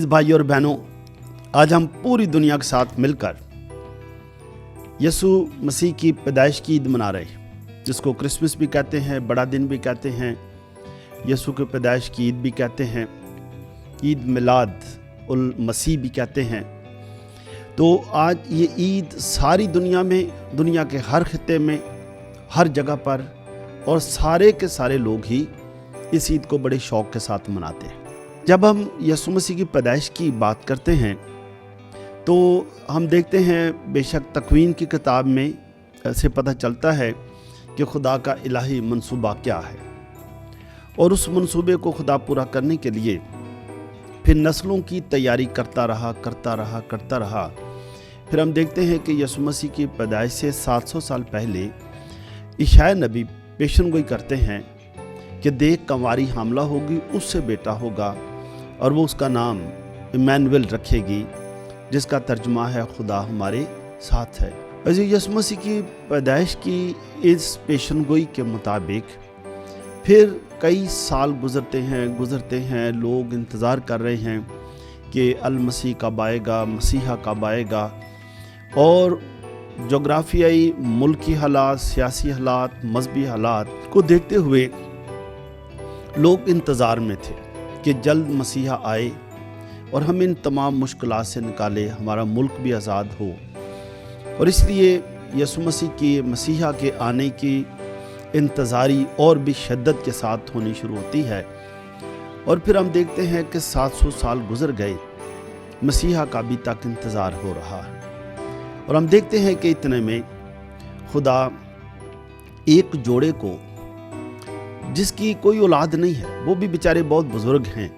अजीज भाई और बहनों, आज हम पूरी दुनिया के साथ मिलकर यसु मसीह की पैदाइश की ईद मना रहे हैं, जिसको क्रिसमस भी कहते हैं, बड़ा दिन भी कहते हैं, यसु की पैदाइश की ईद भी कहते हैं, ईद मिलाद उल मसीह भी कहते हैं। तो आज ये ईद सारी दुनिया में, दुनिया के हर खित्ते में, हर जगह पर और सारे के सारे लोग ही इस ईद को बड़े शौक़ के साथ मनाते हैं। जब हम यसु मसीह की पैदाइश की बात करते हैं तो हम देखते हैं बेशक तकवीन की किताब में ऐसे पता चलता है कि खुदा का इलाही मंसूबा क्या है, और उस मंसूबे को खुदा पूरा करने के लिए फिर नस्लों की तैयारी करता रहा। फिर हम देखते हैं कि यसु मसीह की पैदाइश से 700 साल पहले इशाया नबी पेशनगोई करते हैं कि देख कंवारी हामला होगी, उससे बेटा होगा और वो उसका नाम इमैनुएल रखेगी, जिसका तर्जुमा है खुदा हमारे साथ है। यसु मसीह की पैदाइश की इस पेशनगोई के मुताबिक फिर कई साल गुज़रते हैं, लोग इंतज़ार कर रहे हैं कि अल मसीह कब आएगा, मसीहा कब आएगा। और जोग्राफियाई, मुल्की हालात, सियासी हालात, मजहबी हालात को देखते हुए लोग इंतज़ार में थे कि जल्द मसीहा आए और हम इन तमाम मुश्किलात से निकाले, हमारा मुल्क भी आज़ाद हो। और इसलिए यसु मसीह की मसीहा के आने की इंतज़ारी और भी शिद्दत के साथ होनी शुरू होती है। और फिर हम देखते हैं कि 700 साल गुज़र गए, मसीहा का अभी तक इंतज़ार हो रहा है। और हम देखते हैं कि इतने में खुदा एक जोड़े को, जिसकी कोई औलाद नहीं है, वो भी बेचारे बहुत बुजुर्ग हैं,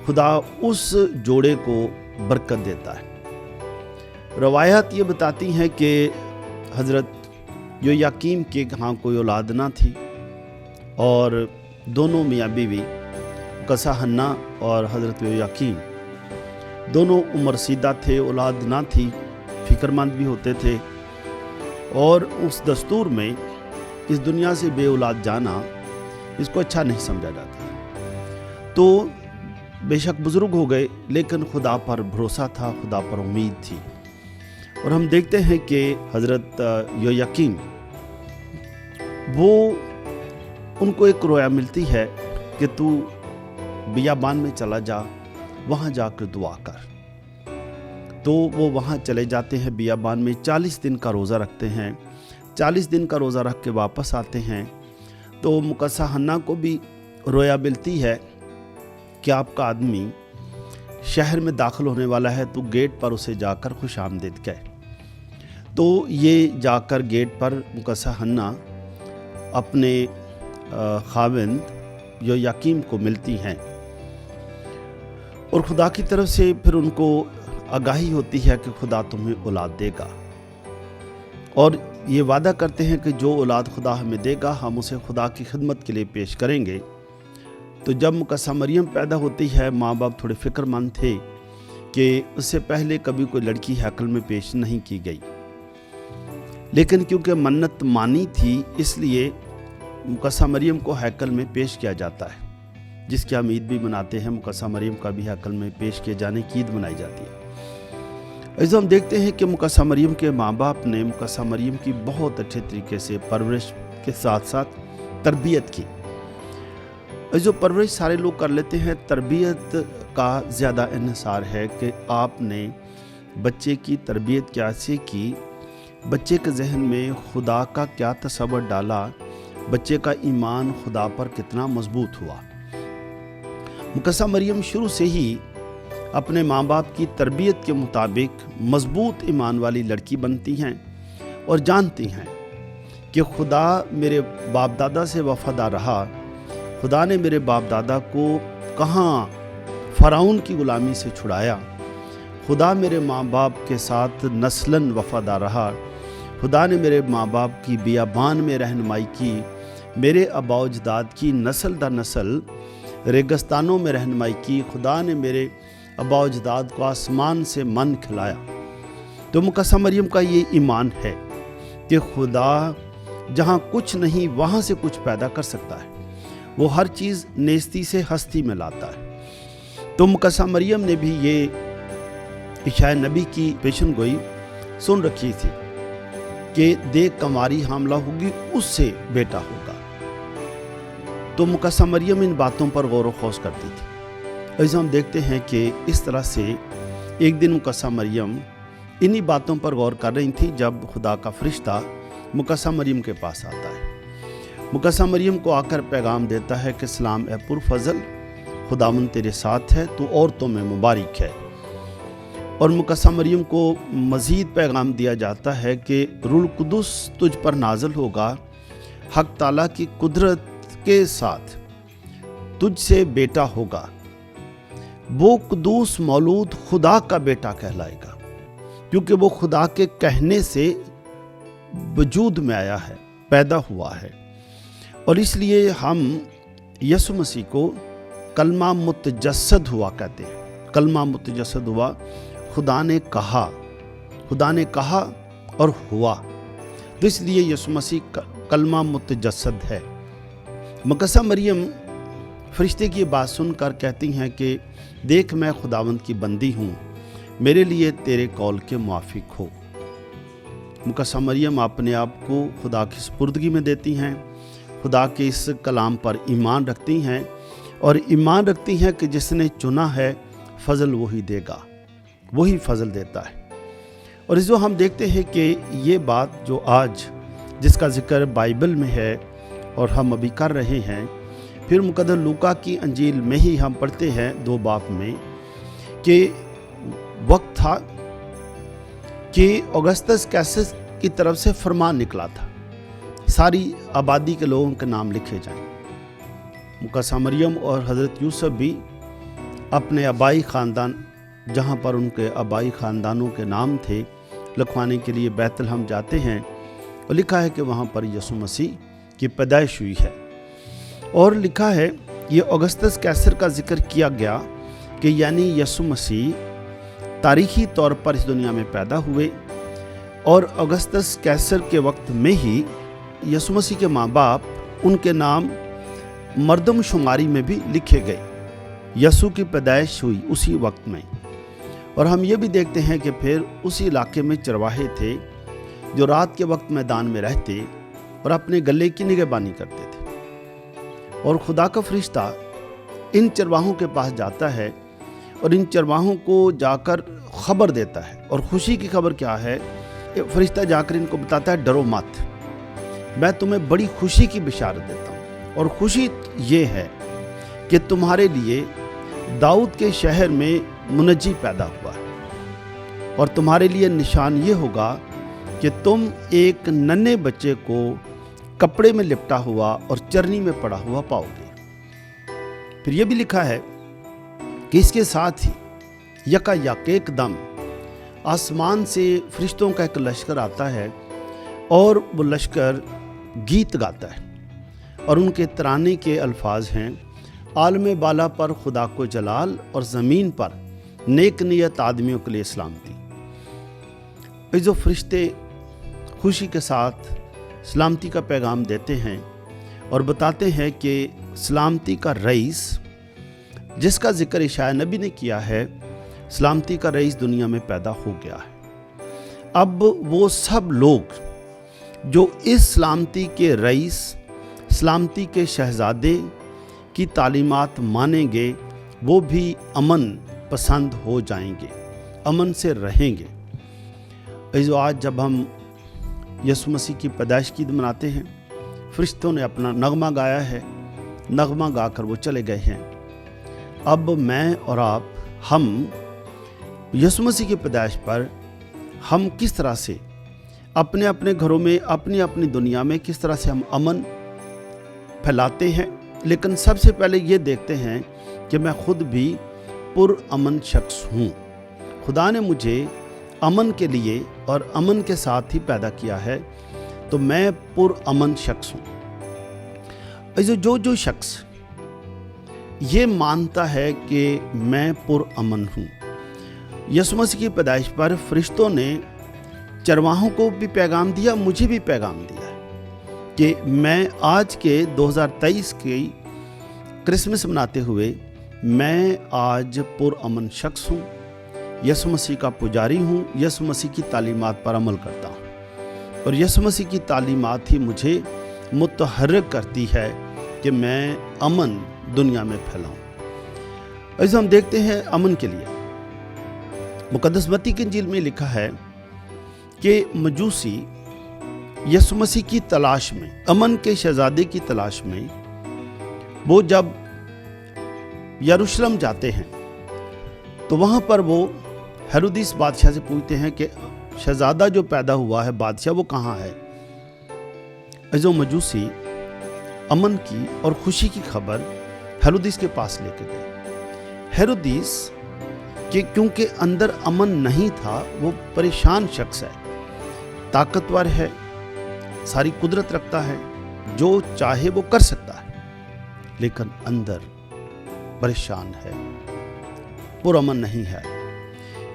खुदा उस जोड़े को बरकत देता है। रवायत ये बताती हैं कि हज़रत योयाकीम के यहाँ कोई औलाद ना थी, और दोनों मियाँ बीवी कसा हन्ना और हज़रत योयाकीम दोनों उम्रसीदा थे, औलाद ना थी, फिक्रमंद भी होते थे। और उस दस्तूर में इस दुनिया से बे औलाद जाना, इसको अच्छा नहीं समझा जाता। तो बेशक बुज़ुर्ग हो गए, लेकिन खुदा पर भरोसा था, खुदा पर उम्मीद थी। और हम देखते हैं कि हज़रत योयाकीम, वो उनको एक रोया मिलती है कि तू बियाबान में चला जा, वहाँ जाकर दुआ कर। तो वो वहाँ चले जाते हैं बियाबान में, 40 दिन का रोज़ा रखते हैं। 40 दिन का रोज़ा रख के वापस आते हैं तो मुकस्सा हन्ना को भी रोया मिलती है कि आपका आदमी शहर में दाखिल होने वाला है, तो गेट पर उसे जाकर खुश आमदीद कहे। तो ये जाकर गेट पर मुकस्सा हन्ना अपने खाविंद योयाकीम को मिलती हैं, और खुदा की तरफ से फिर उनको आगाही होती है कि खुदा तुम्हें औलाद देगा। और ये वादा करते हैं कि जो औलाद खुदा हमें देगा, हम उसे खुदा की खिदमत के लिए पेश करेंगे। तो जब मुकस्सा मरियम पैदा होती है, माँ बाप थोड़े फिक्रमंद थे कि उससे पहले कभी कोई लड़की हैकल में पेश नहीं की गई, लेकिन क्योंकि मन्नत मानी थी, इसलिए मुकस्सा मरियम को हैकल में पेश किया जाता है, जिसकी हम ईद भी मनाते हैं। मुकस्सा मरियम का भी हैकल में पेश किए जाने की ईद मनाई जाती है। ऐसे हम देखते हैं कि मुकस्सा मरियम के माँ बाप ने मुकस्सा मरियम की बहुत अच्छे तरीके से परवरिश के साथ साथ तरबियत की। जो परवरिश सारे लोग कर लेते हैं, तरबियत का ज़्यादा इन्हिसार है कि आपने बच्चे की तरबियत कैसे की, बच्चे के जहन में खुदा का क्या तसव्वुर डाला, बच्चे का ईमान खुदा पर कितना मजबूत हुआ। मुकस्सा मरियम शुरू से ही अपने माँ बाप की तरबियत के मुताबिक मजबूत ईमान वाली लड़की बनती हैं और जानती हैं कि खुदा मेरे बाप दादा से वफादार रहा, खुदा ने मेरे बाप दादा को कहाँ फ़िरौन की ग़ुलामी से छुड़ाया, खुदा मेरे माँ बाप के साथ नस्लन वफादार रहा, खुदा ने मेरे माँ बाप की बियाबान में रहनुमाई की, मेरे आबा व अजदाद की नस्ल दर नस्ल रेगिस्तानों में रहनुमाई की, खुदा ने मेरे आबा व अजदाद को आसमान से मन खिलाया। तो मुकस्सा मरियम का ये ईमान है कि खुदा जहाँ कुछ नहीं वहाँ से कुछ पैदा कर सकता है, वो हर चीज़ नेस्ती से हस्ती में लाता है। तो मुकद्दसा मरियम ने भी ये इशाया नबी की पेशन गोई सुन रखी थी कि देख कंवारी हामला होगी, उससे बेटा होगा। तो मुकद्दसा मरियम इन बातों पर गौर व खौस करती थी। ऐसे हम देखते हैं कि इस तरह से एक दिन मुकद्दसा मरियम इन्हीं बातों पर गौर कर रही थी जब खुदा का फरिश्ता मुकद्दसा मरियम के पास आता है। मुकद्दसा मरियम को आकर पैगाम देता है कि सलाम ए पुरफजल, खुदावंद तेरे साथ है, तू औरतों में मुबारक है। और मुकद्दसा मरियम को मज़ीद पैगाम दिया जाता है कि रूह कुदुस तुझ पर नाज़िल होगा, हक ताला की कुदरत के साथ तुझसे बेटा होगा, वो कुदूस मौलूद खुदा का बेटा कहलाएगा, क्योंकि वो खुदा के कहने से वजूद में आया है, पैदा हुआ है। और इसलिए हम यसु मसीह को कलमा मुतजस्सद हुआ कहते हैं। कलमा मुतजस्सद हुआ, खुदा ने कहा और हुआ, तो इसलिए यसु मसीह कलमा मुतजस्सद है। मुकद्दसा मरियम फरिश्ते की बात सुनकर कहती हैं कि देख मैं खुदावंद की बंदी हूँ, मेरे लिए तेरे कौल के मुआफिक हो। मुकद्दसा मरियम अपने आप को खुदा की सुपुर्दगी में देती हैं, खुदा के इस कलाम पर ईमान रखती हैं और ईमान रखती हैं कि जिसने चुना है फजल वही देगा, वही फजल देता है। और इस जो हम देखते हैं कि ये बात जो आज जिसका जिक्र बाइबल में है और हम अभी कर रहे हैं, फिर मुकद्दस लूका की अंजील में ही हम पढ़ते हैं 2 बाब में कि वक्त था कि औगस्तस कैसर की तरफ से फरमान निकला था, सारी आबादी के लोगों के नाम लिखे जाएं। मुकद्दसा मरियम और हज़रत यूसुफ भी अपने आबाई ख़ानदान, जहाँ पर उनके आबाई ख़ानदानों के नाम थे, लिखवाने के लिए बैतलहम जाते हैं और लिखा है कि वहाँ पर यसु मसीह की पैदाइश हुई है। और लिखा है ये औगस्तस कैसर का जिक्र किया गया कि यानी यसु मसीह तारीखी तौर पर इस दुनिया में पैदा हुए और औगस्तस कैसर के वक्त में ही यसु मसीह के माँ बाप, उनके नाम मर्दमशुमारी में भी लिखे गए। यसु की पैदाइश हुई उसी वक्त में। और हम ये भी देखते हैं कि फिर उसी इलाके में चरवाहे थे जो रात के वक्त मैदान में रहते और अपने गले की निगहबानी करते थे। और खुदा का फरिश्ता इन चरवाहों के पास जाता है और इन चरवाहों को जाकर खबर देता है। और खुशी की खबर क्या है? फरिश्ता जाकर इनको बताता है डरो मत, मैं तुम्हें बड़ी खुशी की बिशारत देता हूँ। और खुशी ये है कि तुम्हारे लिए दाऊद के शहर में मुनज्जी पैदा हुआ है और तुम्हारे लिए निशान ये होगा कि तुम एक नन्हे बच्चे को कपड़े में लिपटा हुआ और चरनी में पड़ा हुआ पाओगे। फिर ये भी लिखा है कि इसके साथ ही यकायक एकदम आसमान से फरिश्तों का एक लश्कर आता है और वो लश्कर गीत गाता है और उनके तराने के अल्फाज हैं, आलम बाला पर खुदा को जलाल और ज़मीन पर नेक नियत आदमियों के लिए सलामती। ये जो फरिश्ते खुशी के साथ सलामती का पैगाम देते हैं और बताते हैं कि सलामती का रईस, जिसका जिक्र इशाया नबी ने किया है, सलामती का रईस दुनिया में पैदा हो गया है। अब वो सब लोग जो इस सलामती के रईस, सलामती के शहजादे की तालीमात मानेंगे, वो भी अमन पसंद हो जाएंगे, अमन से रहेंगे। जो आज जब हम यसु मसीह की पैदाइश की ईद मनाते हैं, फरिश्तों ने अपना नगमा गाया है, नगमा गाकर वो चले गए हैं। अब मैं और आप, हम यसु मसीह की पैदाइश पर हम किस तरह से अपने अपने घरों में, अपनी अपनी दुनिया में किस तरह से हम अमन फैलाते हैं। लेकिन सबसे पहले ये देखते हैं कि मैं खुद भी पुरअमन शख्स हूँ। खुदा ने मुझे अमन के लिए और अमन के साथ ही पैदा किया है, तो मैं पुरअमन शख्स हूँ। जो शख्स ये मानता है कि मैं पुरअमन हूँ, यसु मसीह की पैदाइश पर फरिश्तों ने चरवाहों को भी पैगाम दिया, मुझे भी पैगाम दिया है कि मैं आज के 2023 की क्रिसमस मनाते हुए मैं आज पुरअमन शख्स हूँ, यसु मसीह का पुजारी हूँ, यसु मसीह की तालीमात पर अमल करता हूँ और यसु मसीह की तालीमात ही मुझे मुतहर्रिक करती है कि मैं अमन दुनिया में फैलाऊँ। ऐसे हम देखते हैं अमन के लिए मुकद्दस मत्ती की इंजील में लिखा है कि मजूसी यसु मसीह की तलाश में, अमन के शहजादे की तलाश में, वो जब यरूशलेम जाते हैं तो वहाँ पर वो हेरोदिस बादशाह से पूछते हैं कि शहजादा जो पैदा हुआ है बादशाह वो कहाँ है। जो मजूसी अमन की और खुशी की खबर हेरोदिस के पास लेके गए। हेरोदिस के क्योंकि अंदर अमन नहीं था, वो परेशान शख्स है, ताकतवर है, सारी कुदरत रखता है, जो चाहे वो कर सकता है, लेकिन अंदर परेशान है, पुरअमन नहीं है।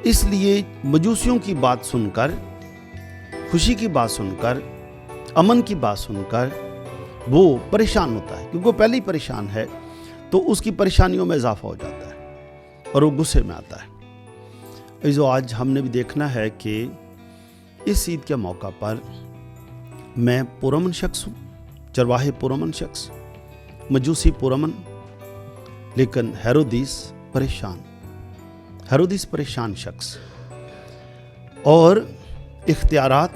इसलिए मजूसियों की बात सुनकर, खुशी की बात सुनकर, अमन की बात सुनकर वो परेशान होता है, क्योंकि वो पहले ही परेशान है, तो उसकी परेशानियों में इजाफा हो जाता है और वो गुस्से में आता है। जो आज हमने भी देखना है कि इस ईद के मौका पर मैं पुरअमन शख्स हूँ, चरवाहे पुरअमन शख्स, मजूसी पुरअमन, लेकिन हेरोदिस परेशान शख्स और इख्तियारात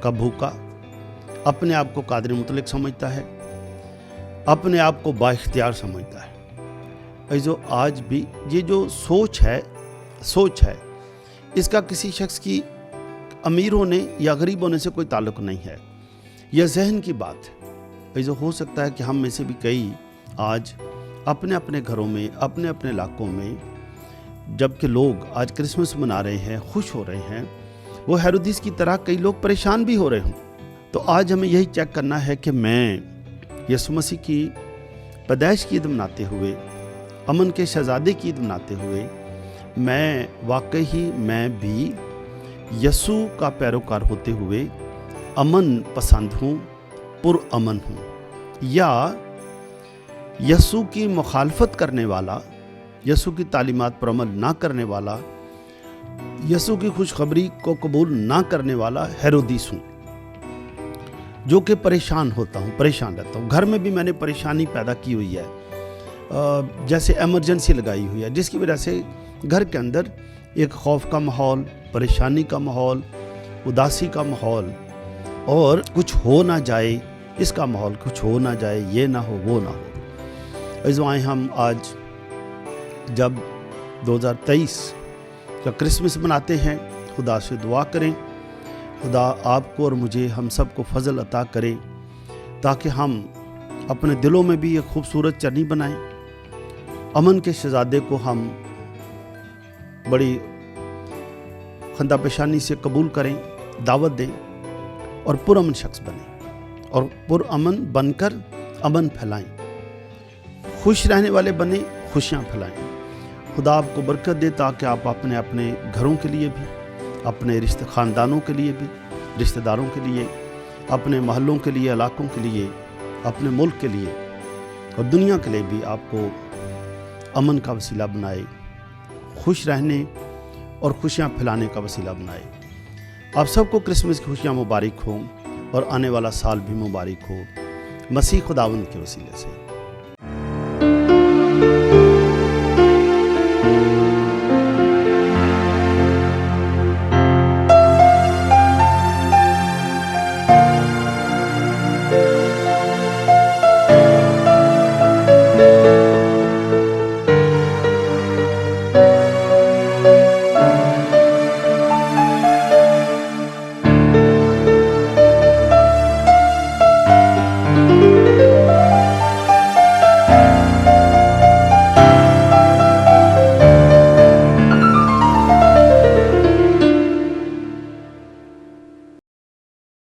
का भूखा, अपने आप को कादिर मुतलक समझता है, अपने आप को बाइख्तियार समझता है। जो आज भी ये जो सोच है इसका किसी शख्स की अमीर होने या गरीब होने से कोई ताल्लुक नहीं है, यह जहन की बात है। जो हो सकता है कि हम में से भी कई आज अपने अपने घरों में, अपने अपने इलाकों में, जबकि लोग आज क्रिसमस मना रहे हैं, खुश हो रहे हैं, वो हेरोदिस की तरह कई लोग परेशान भी हो रहे हों। तो आज हमें यही चेक करना है कि मैं यसु मसीह की पैदाइश की ईद मनाते हुए, अमन के शहजादे की ईद मनाते हुए, मैं वाकई ही मैं भी यसु का पैरोकार होते हुए अमन पसंद हूँ, पुरअमन हूँ, या यसु की मुखालफत करने वाला, यसु की तालीमात पर अमल ना करने वाला, यसु की खुशखबरी को कबूल ना करने वाला हेरोदिस हूँ, जो कि परेशान होता हूँ, परेशान रहता हूँ। घर में भी मैंने परेशानी पैदा की हुई है, जैसे इमरजेंसी लगाई हुई है, जिसकी वजह से घर के अंदर एक खौफ का माहौल, परेशानी का माहौल, उदासी का माहौल और कुछ हो ना जाए इसका माहौल, कुछ हो ना जाए, ये ना हो वो ना हो। आए हम आज जब 2023 का क्रिसमस मनाते हैं, खुदा से दुआ करें, खुदा आपको और मुझे, हम सबको फजल अता करे, ताकि हम अपने दिलों में भी एक खूबसूरत चरनी बनाएं, अमन के शहजादे को हम बड़ी खंदा पेशानी से कबूल करें, दावत दें और पुरअमन शख्स बने और पुरअमन बनकर अमन फैलाएं, खुश रहने वाले बने, खुशियाँ फैलाएं। खुदा आपको बरकत दे, ताकि आप अपने अपने घरों के लिए भी, अपने ख़ानदानों के लिए भी, रिश्तेदारों के लिए, अपने महलों के लिए, इलाकों के लिए, अपने मुल्क के लिए और दुनिया के लिए भी आपको अमन का वसीला बनाए, खुश रहने और खुशियाँ फैलाने का वसीला बनाए। आप सबको क्रिसमस की खुशियाँ मुबारक हों और आने वाला साल भी मुबारक हो, मसीह खुदावंद के वसीले से।